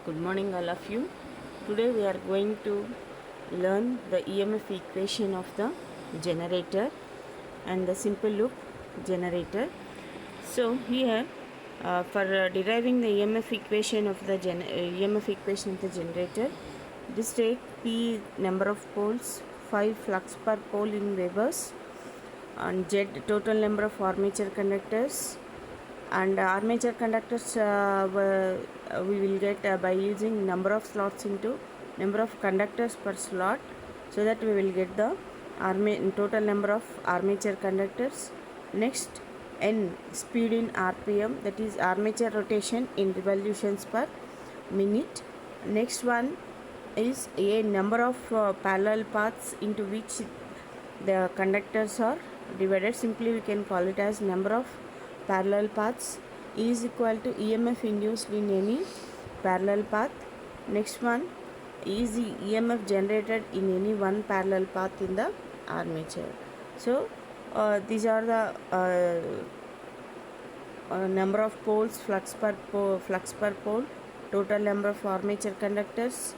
Good morning, all of you. Today we are going to learn the EMF equation of the generator and the simple loop generator. So here, for deriving the EMF equation of the generator, just take P number of poles, 5 flux per pole in Webers, and Z total number of armature conductors, and armature conductors we will get by using number of slots into number of conductors per slot, so that we will get the total number of armature conductors. Next, n speed in rpm, that is armature rotation in revolutions per minute. Next one is a number of parallel paths into which the conductors are divided. Simply we can call it as number of parallel paths is equal to EMF induced in any parallel path. Next one is the EMF generated in any one parallel path in the armature. So these are the number of poles, flux per pole, total number of armature conductors,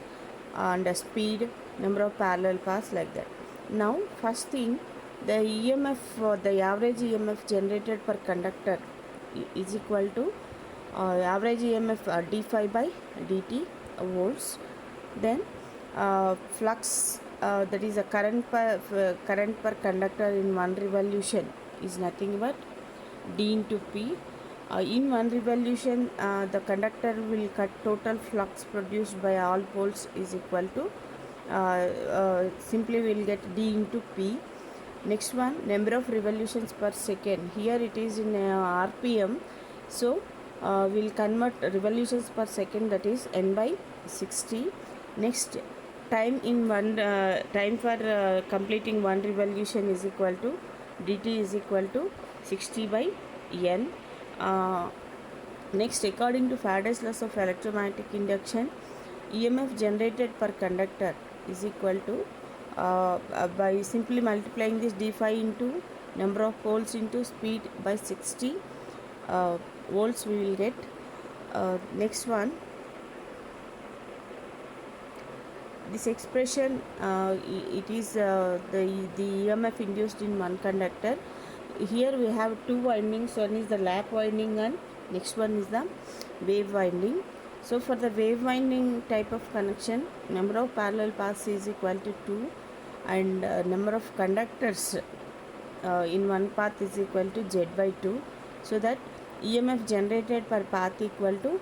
and speed, number of parallel paths, like that. Now first thing, the EMF, the average EMF generated per conductor is equal to average EMF d phi by dt volts. Then flux, that is a current per conductor in one revolution is nothing but d into p. In one revolution, the conductor will cut total flux produced by all poles is equal to simply we will get d into p. Next one, number of revolutions per second. Here it is in rpm, so we'll convert revolutions per second, that is n by 60. Next, time in one time for completing one revolution is equal to dt is equal to 60 by n. Next, according to Faraday's laws of electromagnetic induction, EMF generated per conductor is equal to by simply multiplying this d phi into number of poles into speed by 60 volts we will get. Next one, this expression it is the EMF induced in one conductor. Here we have two windings, one is the lap winding and next one is the wave winding. So for the wave winding type of connection, number of parallel paths is equal to 2, and number of conductors in one path is equal to z by 2, so that EMF generated per path equal to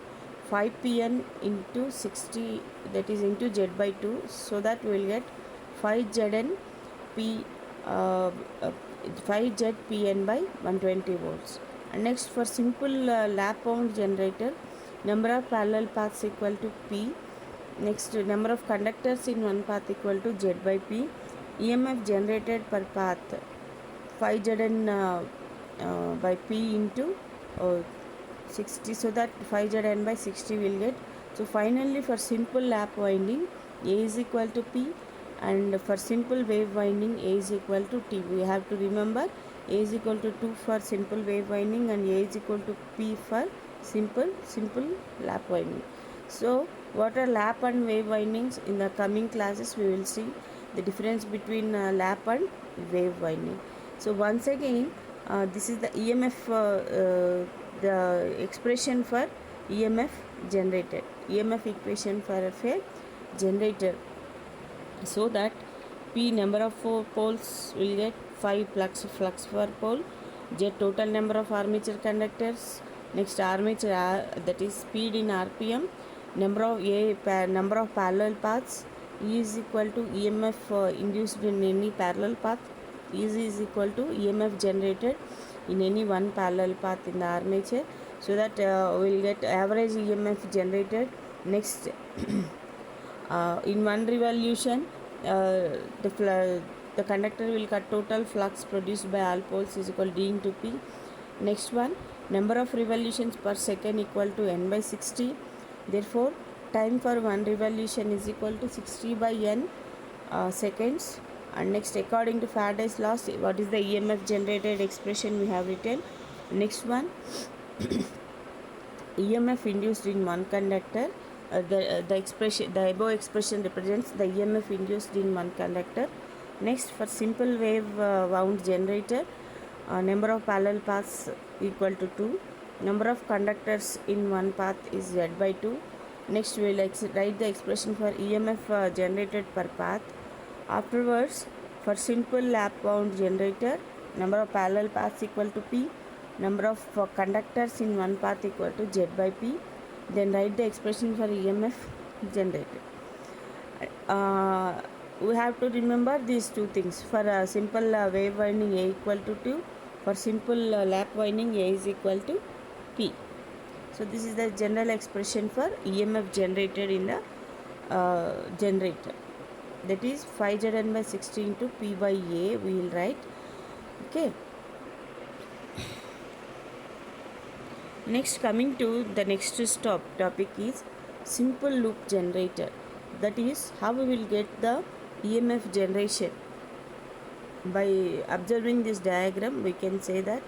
5pn into 60, that is into z by 2, so that we will get 5zn p 5zpn by 120 volts. And next, for simple lap wound generator, number of parallel paths equal to p. Next, number of conductors in one path equal to z by p. EMF generated per path 5zn by p into 60, so that 5zn by 60 will get. So finally, for simple lap winding, A is equal to P, and for simple wave winding, A is equal to T. We have to remember A is equal to 2 for simple wave winding and A is equal to P for simple lap winding. So what are lap and wave windings? In the coming classes we will see the difference between lap and wave winding. So once again, this is the EMF, the expression for EMF generated, EMF equation for a generator, so that P number of poles will get 5 flux per pole, Z total number of armature conductors. Next, armature that is speed in rpm, number of parallel paths. E is equal to EMF induced in any parallel path. E is equal to EMF generated in any one parallel path in the armature, so that we will get average EMF generated. Next, in one revolution, the conductor will cut total flux produced by all poles is equal to d into p. Next one, number of revolutions per second equal to n by 60. Therefore, time for one revolution is equal to 60 by n seconds. And next, according to Faraday's laws, what is the EMF generated expression we have written. Next one, EMF induced in one conductor The above expression represents the EMF induced in one conductor. Next, for simple wave wound generator, number of parallel paths equal to 2. Number of conductors in one path is Z by 2. Next, we will write the expression for EMF generated per path. Afterwards, for simple lap wound generator, number of parallel paths equal to P. Number of conductors in one path equal to Z by P. Then write the expression for EMF generated. We have to remember these two things. For simple wave winding, A equal to 2. For simple lap winding, A is equal to P. So this is the general expression for EMF generated in the generator. That is 5Zn by 60 into P by A we will write. Okay. Next, coming to the next topic is simple loop generator. That is how we will get the EMF generation. By observing this diagram, we can say that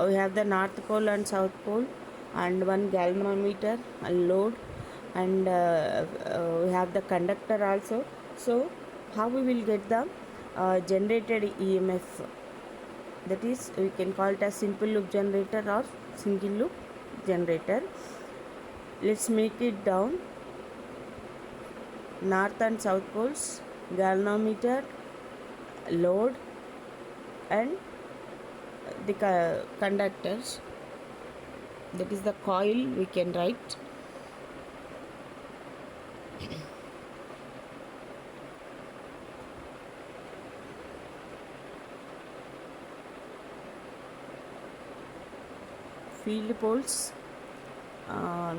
we have the north pole and south pole, and one galvanometer, a load, and we have the conductor also. So how we will get the generated EMF? That is, we can call it as simple loop generator or single loop generator. Let's make it down. North and south poles, galvanometer, load, and the conductors. That is the coil we can write. Field poles,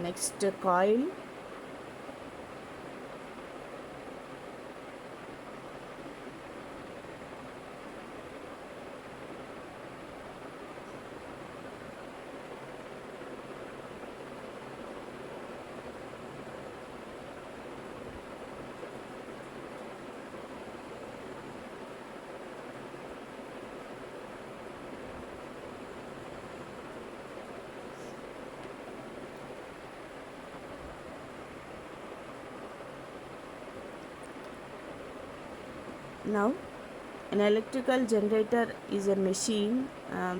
next coil, Now, an electrical generator is a machine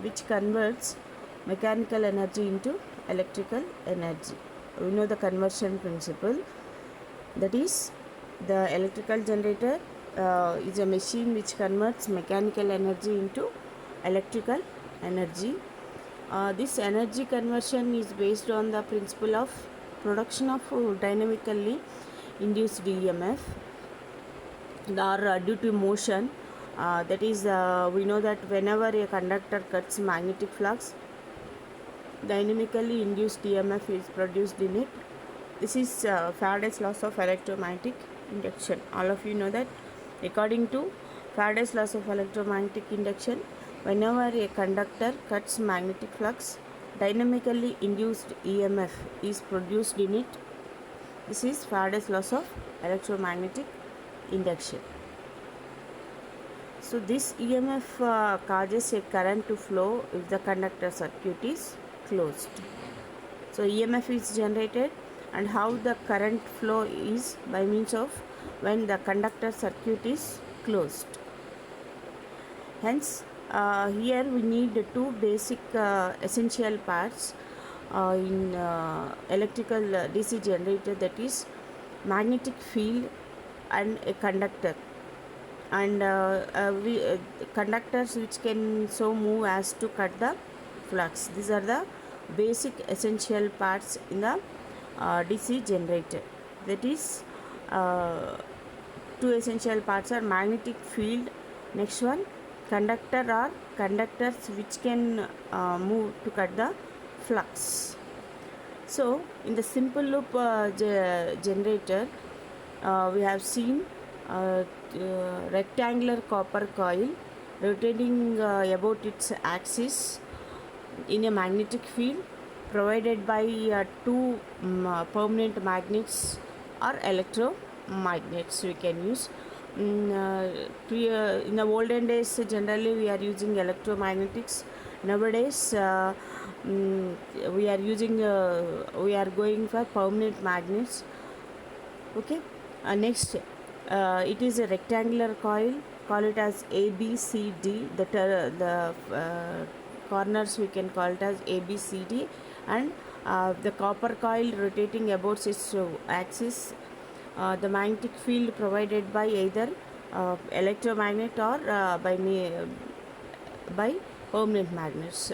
which converts mechanical energy into electrical energy. We know the conversion principle. That is, the electrical generator is a machine which converts mechanical energy into electrical energy. This energy conversion is based on the principle of production of dynamically induced EMF. Or due to motion, that is, we know that whenever a conductor cuts magnetic flux, dynamically induced EMF is produced in it. This is Faraday's laws of electromagnetic induction. All of you know that according to Faraday's laws of electromagnetic induction, whenever a conductor cuts magnetic flux, dynamically induced EMF is produced in it. This is Faraday's laws of electromagnetic induction. So this EMF causes a current to flow if the conductor circuit is closed. So EMF is generated, and how the current flow is by means of when the conductor circuit is closed. Hence, here we need two basic essential parts in electrical DC generator, that is magnetic field and a conductor, and conductors which can so move as to cut the flux. These are the basic essential parts in the DC generator. That is, two essential parts are magnetic field, next one conductor or conductors which can move to cut the flux. So in the simple loop generator, we have seen rectangular copper coil rotating about its axis in a magnetic field provided by two permanent magnets or electromagnets we can use. In the olden days, generally we are using electromagnetics. Nowadays we are using we are going for permanent magnets. Okay. Next, it is a rectangular coil. Call it as ABCD. The corners we can call it as ABCD, and the copper coil rotating about its axis. The magnetic field provided by either electromagnet or by permanent magnets.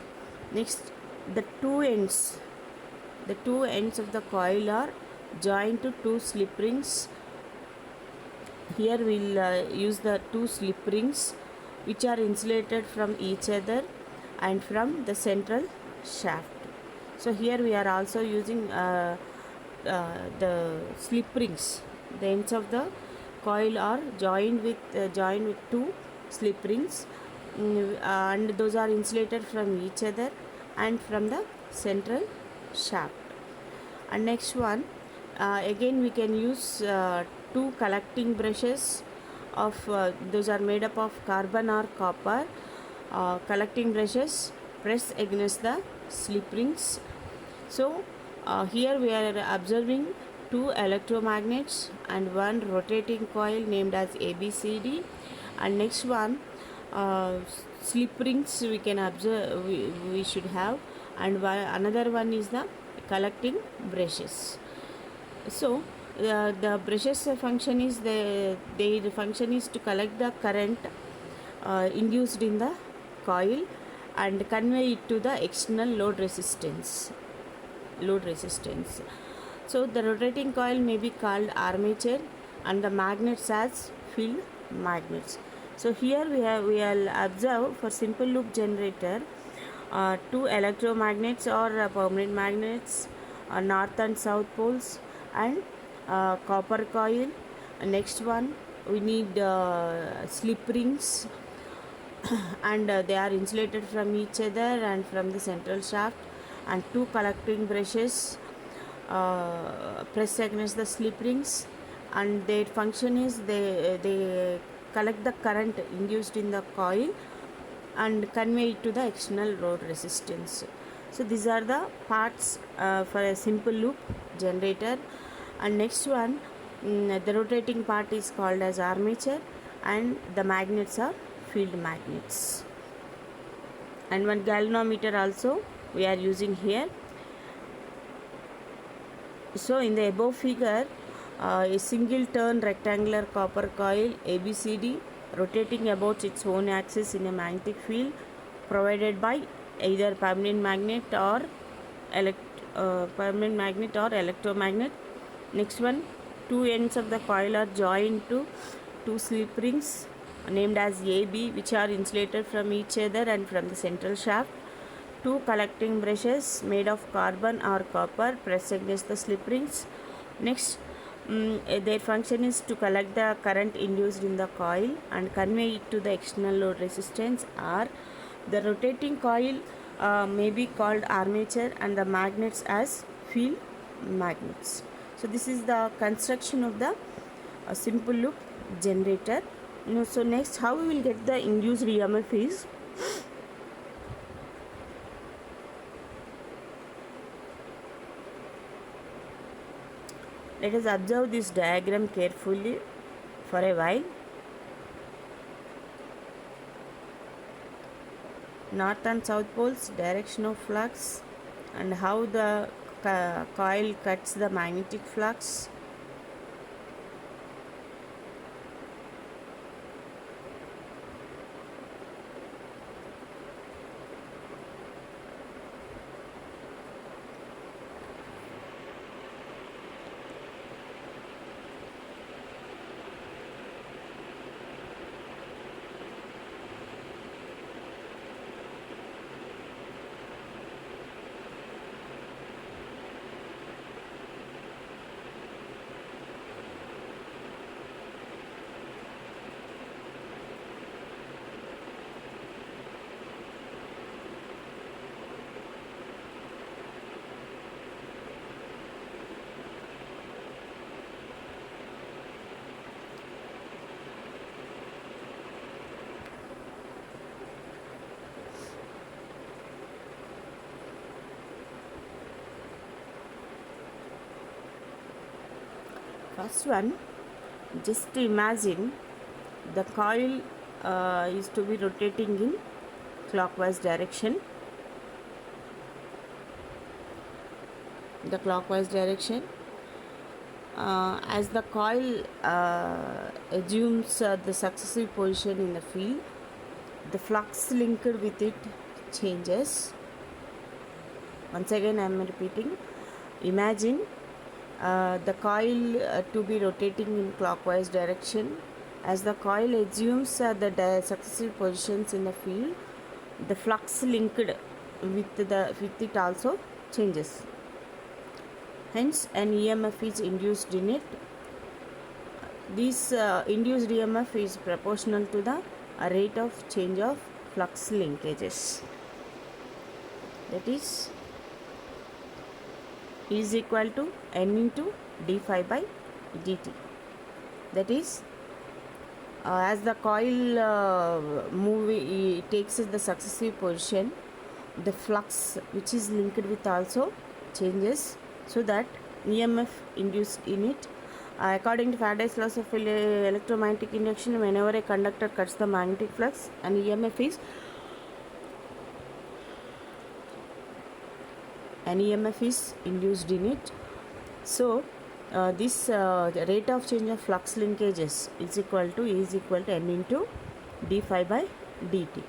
Next, the two ends the two ends of the coil are joined to two slip rings. Here we'll use the two slip rings which are insulated from each other and from the central shaft. So here we are also using the slip rings. The ends of the coil are joined with two slip rings, and those are insulated from each other and from the central shaft. And next one, again we can use two collecting brushes of those are made up of carbon or copper. Collecting brushes press against the slip rings. So here we are observing two electromagnets and one rotating coil named as ABCD, and next one slip rings we can observe, we should have, and another one is the collecting brushes. So the brushes function is their function is to collect the current induced in the coil and convey it to the external load resistance. So the rotating coil may be called armature and the magnets as field magnets. So here we will observe for simple loop generator two electromagnets or permanent magnets, north and south poles, and copper coil. Next one, we need slip rings and they are insulated from each other and from the central shaft, and two collecting brushes press against the slip rings, and their function is they collect the current induced in the coil and convey it to the external load resistance. So these are the parts for a simple loop generator. And next one, the rotating part is called as armature and the magnets are field magnets. And one galvanometer also we are using here. So in the above figure, a single turn rectangular copper coil ABCD rotating about its own axis in a magnetic field provided by either permanent magnet or electromagnet. Next one, two ends of the coil are joined to two slip rings named as AB, which are insulated from each other and from the central shaft. Two collecting brushes made of carbon or copper press against the slip rings. Next, their function is to collect the current induced in the coil and convey it to the external load resistance. Or the rotating coil may be called armature and the magnets as field magnets. So this is the construction of the simple loop generator. So next, how we will get the induced EMF is, let us observe this diagram carefully for a while. North and south poles, direction of flux, and how the coil cuts the magnetic flux. First one, just imagine the coil is to be rotating in clockwise direction. The clockwise direction. As the coil assumes the successive position in the field, the flux linked with it changes. Once again I am repeating. Imagine the coil to be rotating in clockwise direction. As the coil assumes the successive positions in the field, the flux linked with it also changes. Hence, an EMF is induced in it. This induced EMF is proportional to the rate of change of flux linkages. That is equal to N into d phi by dt. That is, as the coil takes the successive position, the flux which is linked with also changes, so that EMF induced in it. According to Faraday's laws of electromagnetic induction, whenever a conductor cuts the magnetic flux, an EMF is induced in it. So this the rate of change of flux linkages is equal to N into d phi by dt.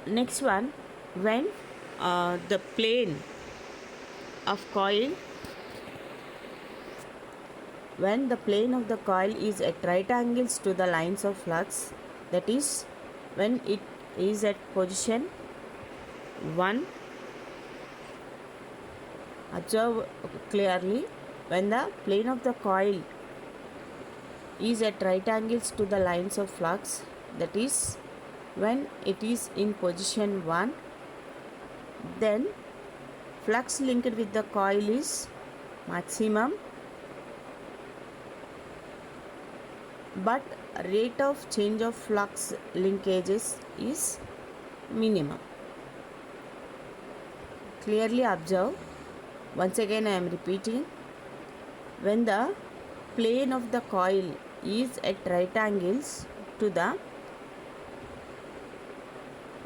Next one, when the plane of coil, when the plane of the coil is at right angles to the lines of flux, that is, when it is at position 1, observe clearly, when the plane of the coil is at right angles to the lines of flux, that is, when it is in position 1, then flux linked with the coil is maximum, but rate of change of flux linkages is minimum. Clearly observe. Once again I am repeating. When the plane of the coil is at right angles to the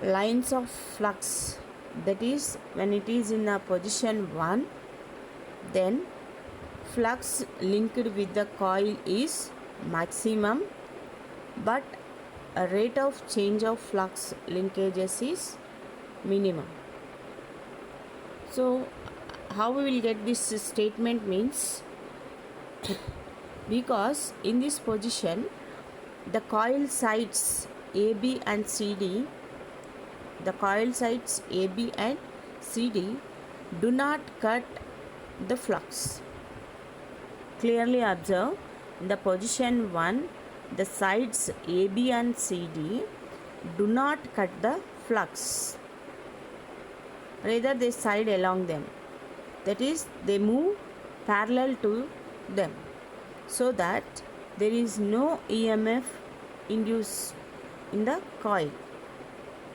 lines of flux, that is, when it is in a position 1, then flux linked with the coil is maximum, but a rate of change of flux linkages is minimum. So how we will get this statement means, because in this position the coil sides AB and CD, the coil sides AB and CD do not cut the flux. Clearly observe, in the position 1, the sides AB and CD do not cut the flux, rather they side along them, that is, they move parallel to them, so that there is no EMF induced in the coil.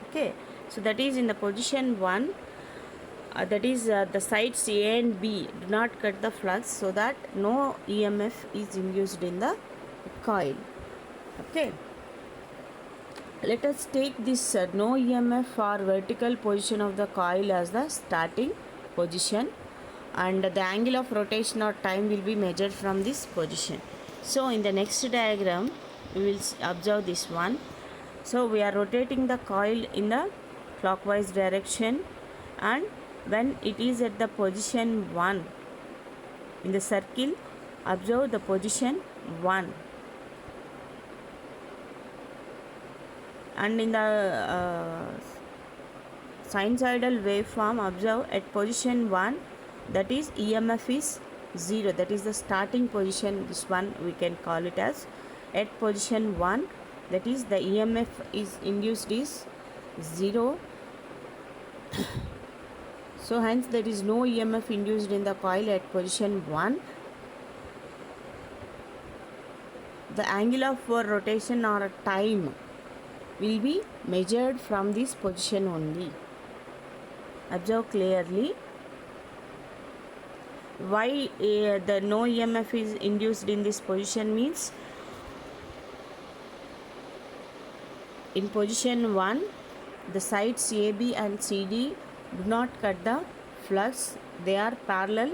Okay, so that is in the position 1, that is the sides A and B do not cut the flux, so that no EMF is induced in the coil. Okay, let us take this no EMF for vertical position of the coil as the starting position, and the angle of rotation or time will be measured from this position. So in the next diagram we will observe this one. So we are rotating the coil in the clockwise direction, and when it is at the position 1 in the circle, observe the position 1, and in the sinusoidal waveform, observe at position 1, that is EMF is 0, that is the starting position. This one we can call it as at position 1, that is the EMF is induced is 0. So hence there is no EMF induced in the coil at position 1. The angle of rotation or time will be measured from this position only. Observe clearly. why the no EMF is induced in this position means, in position 1 the sides AB and CD do not cut the flux, they are parallel,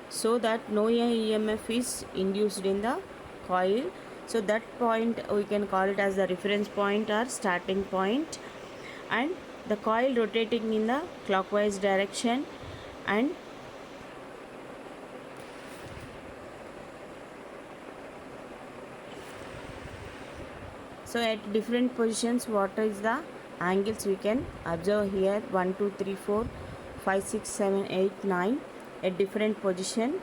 so that no EMF is induced in the coil. So that point we can call it as the reference point or starting point, and the coil rotating in the clockwise direction, and so at different positions what is the angles we can observe here: 1 2 3 4 5 6 7 8 9 at different position.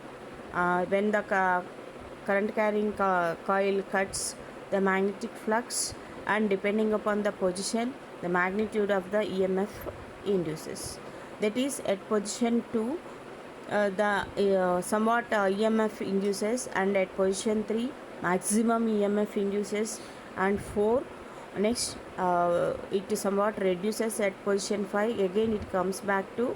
When the current carrying coil cuts the magnetic flux, and depending upon the position the magnitude of the EMF induces. That is, at position 2 the somewhat EMF induces, and at position 3 maximum EMF induces, and 4 next it somewhat reduces at position 5, again it comes back to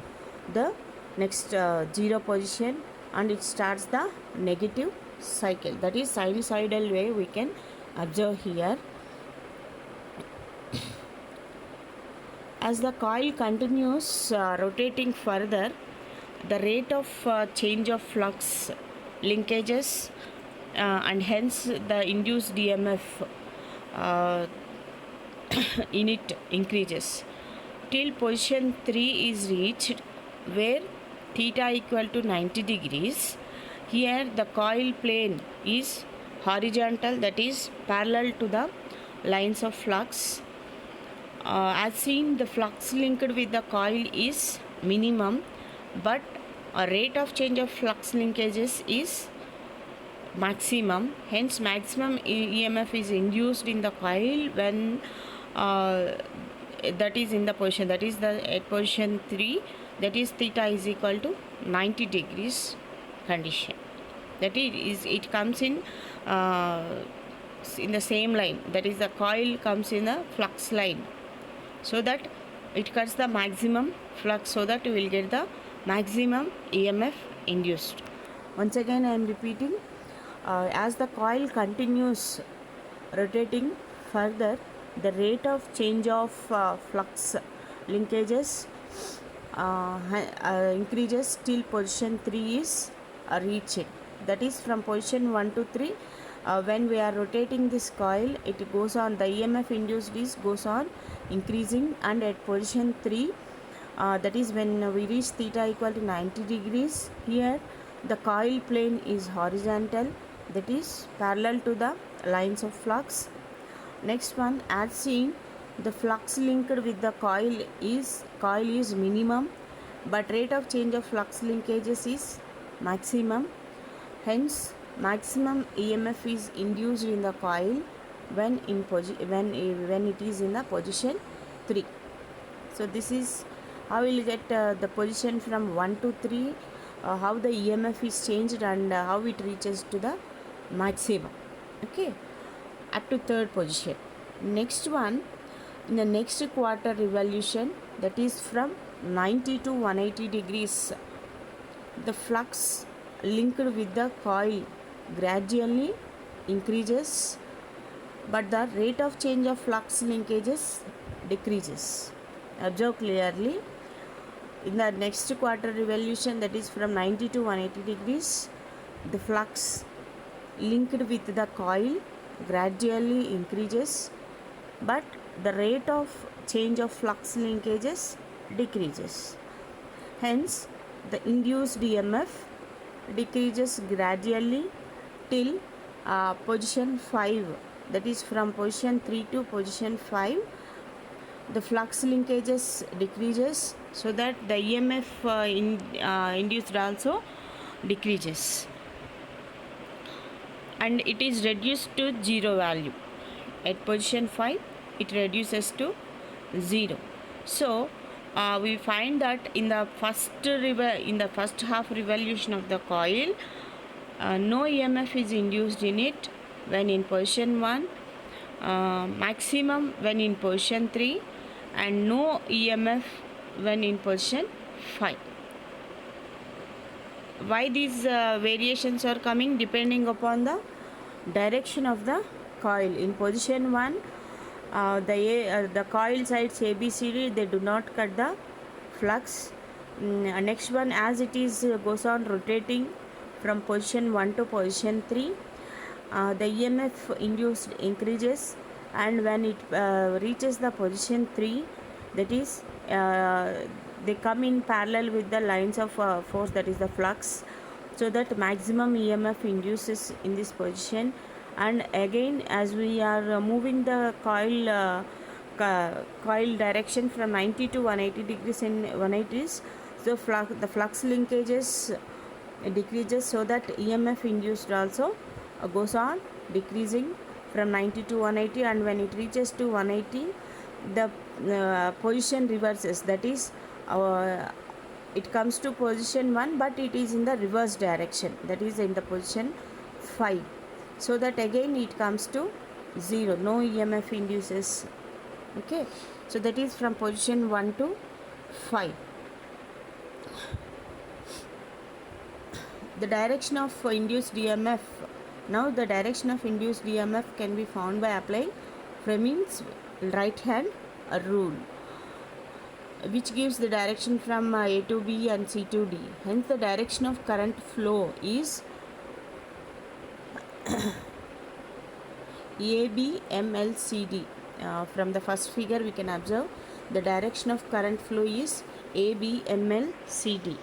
the next 0 position, and it starts the negative cycle. That is sinusoidal way we can observe here. As the coil continues rotating further, the rate of change of flux linkages and hence the induced EMF in it increases till position 3 is reached, where theta equal to 90 degrees. Here the coil plane is horizontal, that is parallel to the lines of flux. As seen, the flux linked with the coil is minimum, but a rate of change of flux linkages is maximum. Hence maximum EMF is induced in the coil when that is in the position, that is the at position 3, that is theta is equal to 90 degrees condition. That is it comes in the same line, that is the coil comes in the flux line, so that it cuts the maximum flux, so that we will get the maximum EMF induced. Once again I am repeating, as the coil continues rotating further, the rate of change of flux linkages increases till position 3 is reached. That is, from position 1 to 3 when we are rotating this coil, it goes on, the EMF induced is goes on increasing, and at position 3 that is when we reach theta equal to 90 degrees, here the coil plane is horizontal, that is parallel to the lines of flux. Next one, as seen, the flux linked with the coil is minimum, but rate of change of flux linkages is maximum. Hence maximum EMF is induced in the coil when it is in the position 3. So this is how we will get the position from 1 to 3, how the EMF is changed, and how it reaches to the maximum. Okay, up to third position. Next one, in the next quarter revolution, that is from 90 to 180 degrees, the flux linked with the coil gradually increases, but the rate of change of flux linkages decreases. Observe clearly. In the next quarter revolution, that is from 90 to 180 degrees, the flux linked with the coil gradually increases, but the rate of change of flux linkages decreases. Hence the induced EMF decreases gradually till position 5, that is from position 3 to position 5 the flux linkages decreases, so that the EMF induced also decreases, and it is reduced to 0 value. At position 5 it reduces to 0. So we find that in the first half revolution of the coil, no EMF is induced in it when in position 1, maximum when in position 3, and no EMF when in position 5. Why these variations are coming? Depending upon the direction of the coil. In position 1, the coil sides ABCD, they do not cut the flux. Next one, as it is goes on rotating from position 1 to position 3, the EMF induced increases, and when it reaches the position 3, that is they come in parallel with the lines of force, that is the flux, so that maximum EMF induces in this position. And again, as we are moving the coil direction from 90 to 180 degrees in 180s, so the flux linkages decreases, so that EMF induced also goes on decreasing from 90 to 180, and when it reaches to 180, the position reverses, that is it comes to position 1, but it is in the reverse direction, that is in the position 5, so that again it comes to 0, no EMF induces. Okay, so that is from position 1 to 5. The direction of induced EMF. Now the direction of induced EMF can be found by applying Fleming's right hand rule, which gives the direction from A to B and C to D. Hence the direction of current flow is ABMLCD. From the first figure we can observe the direction of current flow is ABMLCD.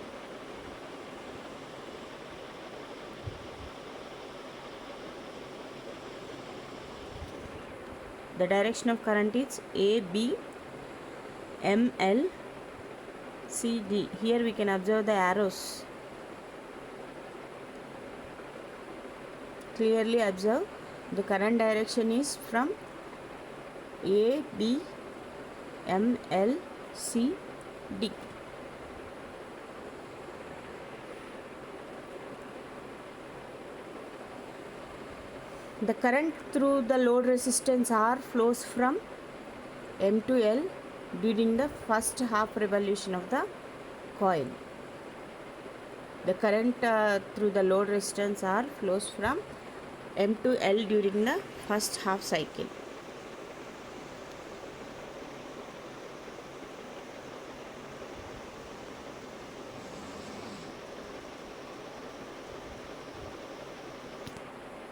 The direction of current is ABMLCD. Here we can observe the arrows. Clearly observe the current direction is from ABMLCD. The current through the load resistance R flows from M to L during the first half revolution of the coil. The current through the load resistance R flows from M to L during the first half cycle.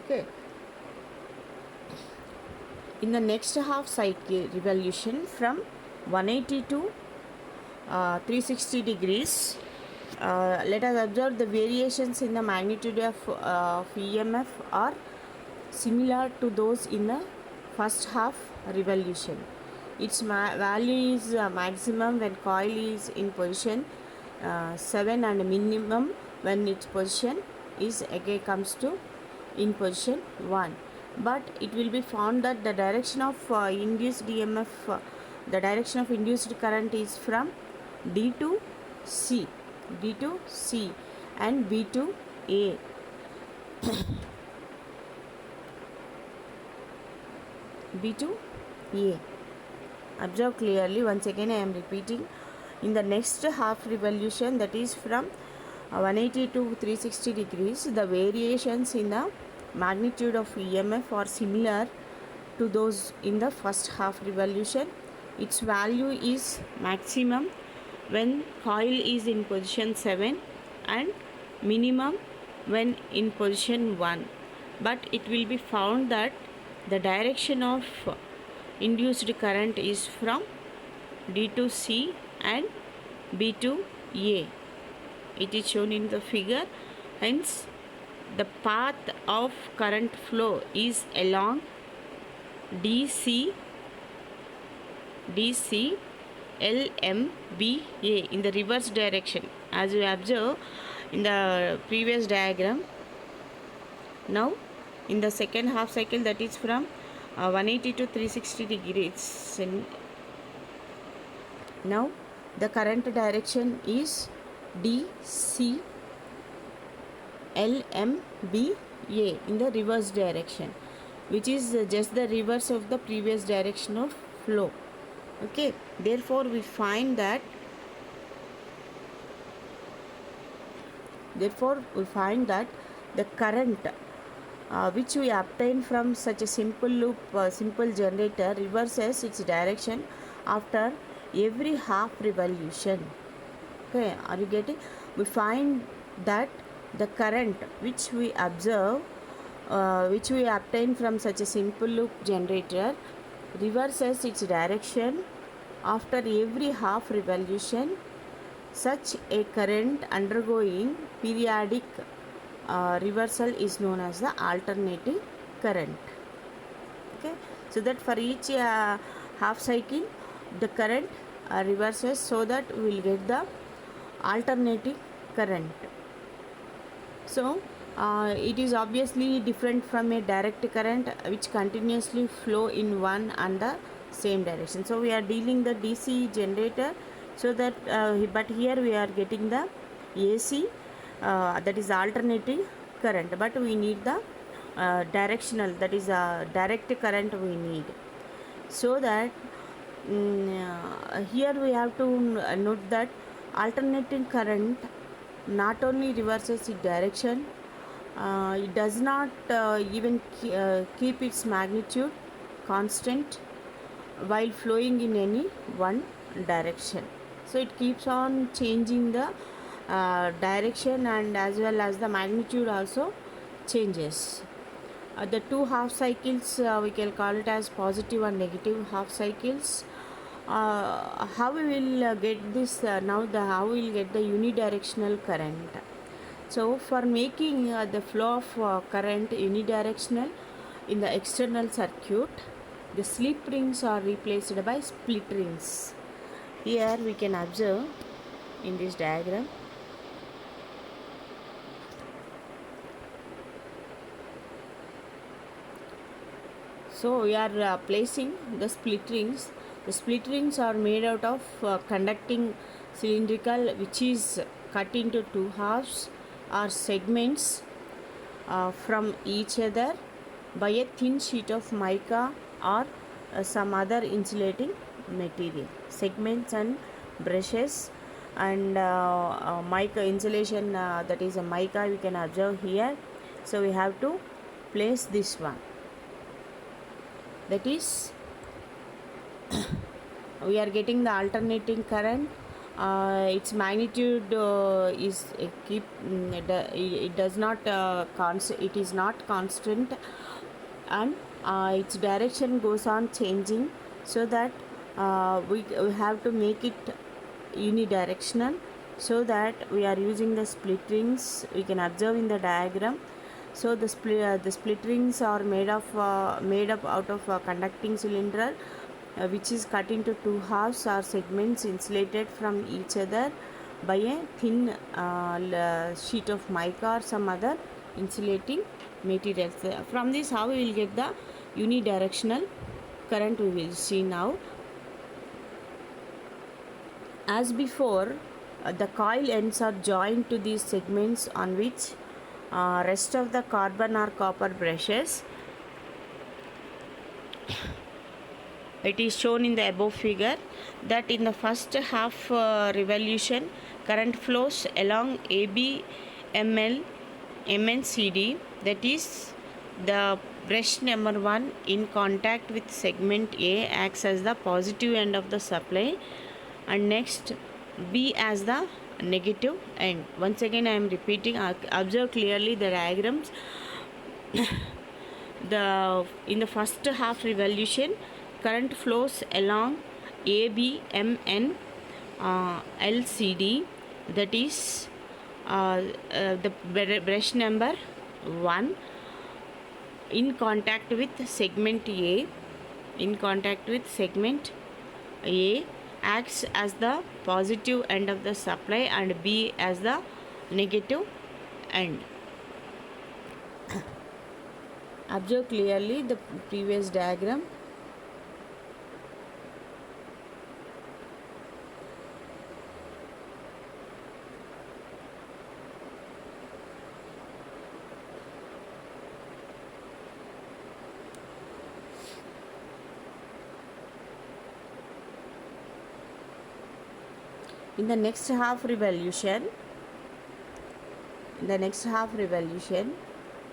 Okay. In the next half cycle revolution from 180 to 360 degrees, let us observe the variations in the magnitude of EMF are similar to those in the first half revolution. Its value is maximum when coil is in position 7, and minimum when its position is again comes to in position 1. But it will be found that the direction of induced EMF, the direction of induced current is from D to C and B to A. B to A. Observe clearly, once again I am repeating. In the next half revolution, that is from 180 to 360 degrees, the variations in the magnitude of EMF are similar to those in the first half revolution. Its value is maximum when coil is in position 7 and minimum when in position 1. But it will be found that the direction of induced current is from D to C and B to A. It is shown in the figure. Hence, the path of current flow is along DC LMBA in the reverse direction, as you observe in the previous diagram. Now in the second half cycle, that is from 180 to 360 degrees. Now the current direction is DC LMBA in the reverse direction, which is just the reverse of the previous direction of flow. Okay, therefore we find that Therefore we find that the current which we obtain from such a simple loop simple generator reverses its direction after every half revolution. Okay, are you getting? We find that the current which we observe which we obtain from such a simple loop generator reverses its direction after every half revolution. Such a current undergoing periodic reversal is known as the alternating current. Okay, so that for each half cycle the current reverses, so that we will get the alternating current. So it is obviously different from a direct current which continuously flow in one and the same direction. So we are dealing the DC generator, so that but here we are getting the AC, that is alternating current, but we need the directional, that is direct current we need. So that here we have to note that alternating current not only reverses its direction, it does not even keep its magnitude constant while flowing in any one direction. So it keeps on changing the direction, and as well as the magnitude also changes. The two half cycles we can call it as positive and negative half cycles. How we will get this now, the how we will get the unidirectional current. So for making the flow of current unidirectional in the external circuit, the slip rings are replaced by split rings. Here we can observe in this diagram. So we are placing the split rings. The split rings are made out of conducting cylindrical, which is cut into two halves or segments from each other by a thin sheet of mica or some other insulating material. Segments and brushes and mica insulation, that is a mica, we can observe here. So we have to place this one, that is we are getting the alternating current. Its magnitude is it does not it is not constant, and its direction goes on changing, so that we have to make it unidirectional. So that we are using the split rings, we can observe in the diagram. So the split rings are made up out of conducting cylinder, which is cut into two halves or segments insulated from each other by a thin sheet of mica or some other insulating materials. From this, how we will get the unidirectional current, we will see now. As before, the coil ends are joined to these segments on which rest of the carbon or copper brushes. It is shown in the above figure that in the first half revolution, current flows along AB, ML, MN, CD, that is the brush number 1 in contact with segment A acts as the positive end of the supply, and next B as the negative end. Once again I am repeating, observe clearly the diagrams. In the first half revolution, current flows along AB, MN, LCD, that is the brush number 1 in contact with segment A. In contact with segment A acts as the positive end of the supply and B as the negative end. Observe clearly the previous diagram. In the next half revolution, in the next half revolution,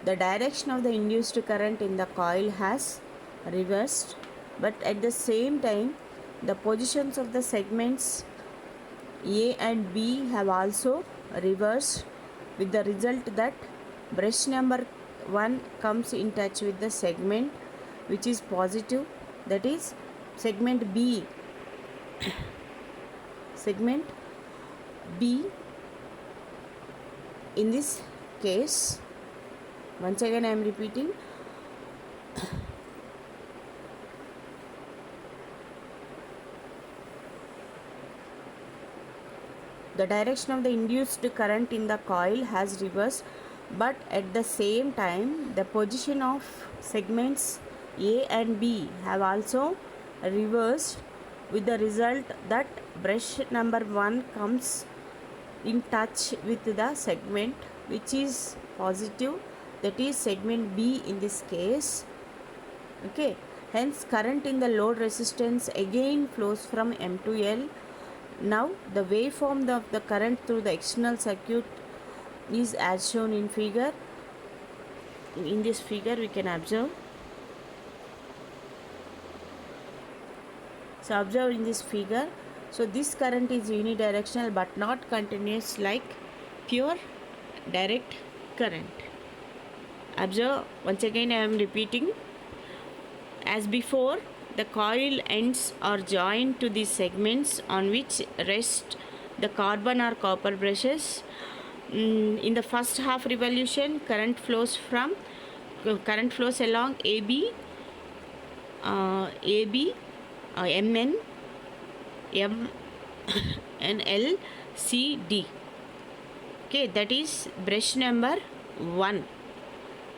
the direction of the induced current in the coil has reversed, but at the same time the positions of the segments A and B have also reversed, with the result that brush number 1 comes in touch with the segment which is positive, that is segment B. Segment B in this case, once again I am repeating, the direction of the induced current in the coil has reversed, but at the same time the position of segments A and B have also reversed, with the result that brush number 1 comes in touch with the segment which is positive, that is segment B in this case. Okay, hence current in the load resistance again flows from M to L. Now the waveform of the current through the external circuit is as shown in figure. In this figure we can observe. So observe in this figure. So this current is unidirectional but not continuous like pure direct current. Observe, once again I am repeating. As before, the coil ends are joined to the segments on which rest the carbon or copper brushes. In the first half revolution, current flows along AB, MN, M and L, C, D. Okay, that is brush number 1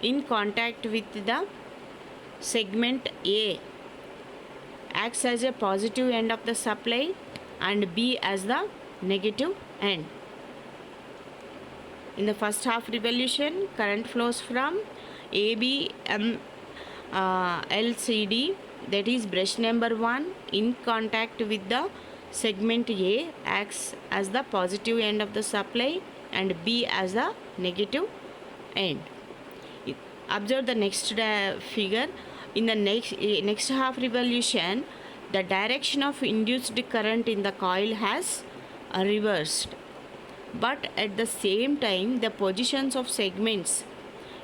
in contact with the segment A acts as a positive end of the supply and B as the negative end. In the first half revolution, current flows from AB, LCD, that is brush number 1 in contact with the segment A acts as the positive end of the supply and B as the negative end. Observe the next figure. In the next half revolution, the direction of induced current in the coil has reversed, but at the same time the positions of segments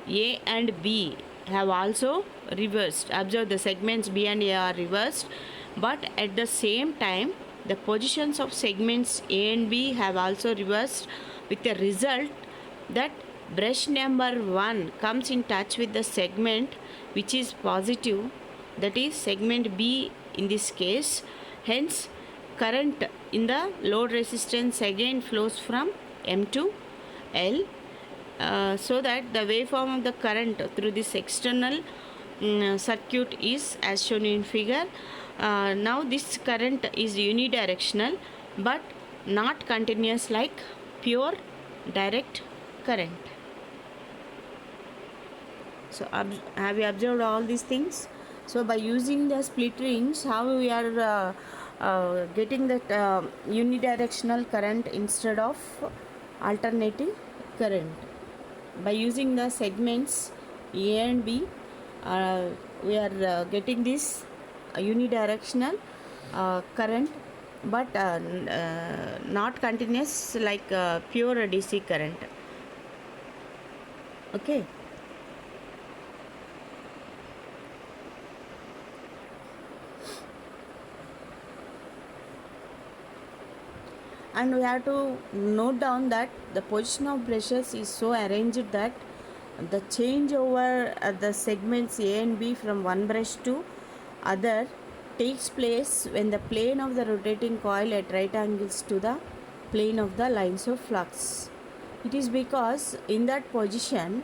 A and B have also reversed. Observe, the segments B and A are reversed, but at the same time the positions of segments A and B have also reversed, with the result that brush number 1 comes in touch with the segment which is positive, that is segment B in this case. Hence current in the load resistance again flows from M to L, so that the waveform of the current through this external circuit is as shown in figure. Now this current is unidirectional but not continuous like pure direct current. So have you observed all these things? So by using the split rings, how we are getting that unidirectional current instead of alternating current? By using the segments A and B, we are getting this unidirectional current but not continuous like pure DC current. Okay. And we have to note down that the position of brushes is so arranged that the change over the segments A and B from one brush to other takes place when the plane of the rotating coil at right angles to the plane of the lines of flux. It is because in that position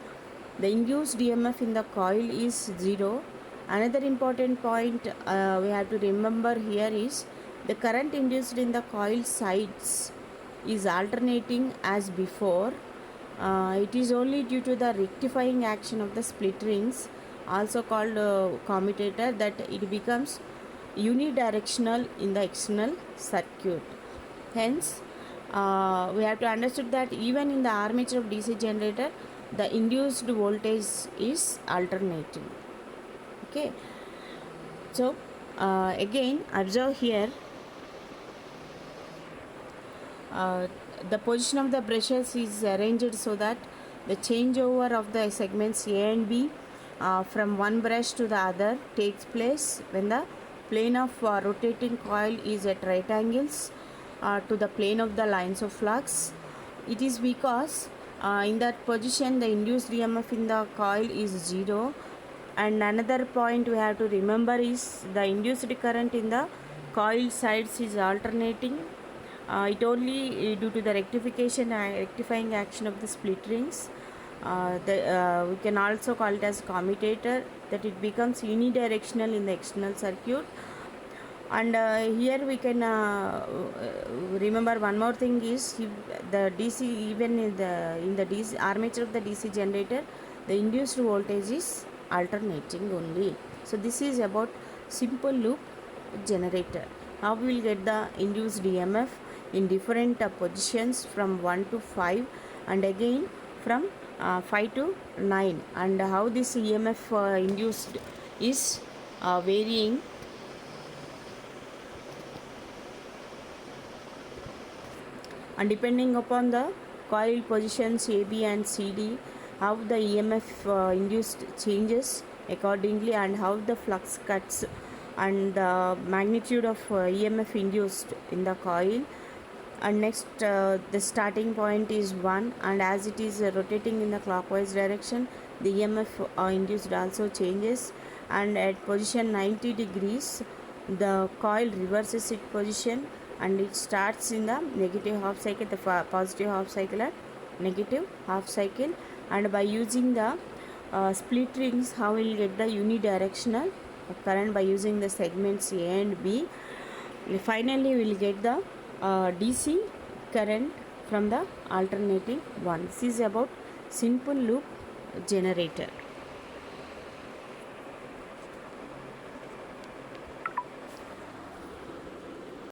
the induced EMF in the coil is 0. Another important point we have to remember here is the current induced in the coil sides is alternating as before. It is only due to the rectifying action of the split rings, also called commutator, that it becomes unidirectional in the external circuit. Hence, we have to understand that even in the armature of DC generator, the induced voltage is alternating. Okay, so again observe here, uh, the position of the brushes is arranged so that the changeover of the segments A and B from one brush to the other takes place when the plane of rotating coil is at right angles to the plane of the lines of flux. It is because in that position the induced EMF in the coil is 0. And another point we have to remember is the induced current in the coil sides is alternating. It only due to the rectifying action of the split rings. We can also call it as commutator, that it becomes unidirectional in the external circuit. And here we can remember one more thing is, if the DC, even in the DC armature of the DC generator, the induced voltage is alternating only. So this is about simple loop generator. How we will get the induced EMF in different positions from 1 to 5 and again from 5 to 9, and how this EMF induced is varying and depending upon the coil positions A, B and C, D, how the EMF induced changes accordingly, and how the flux cuts and the magnitude of EMF induced in the coil. And next the starting point is 1, and as it is rotating in the clockwise direction, the EMF induced also changes, and at position 90 degrees the coil reverses its position and it starts in the negative half cycle, the positive half cycle at negative half cycle. And by using the split rings, how we will get the unidirectional current by using the segments A and B. Finally we will get the DC current from the alternating one. This is about simple loop generator.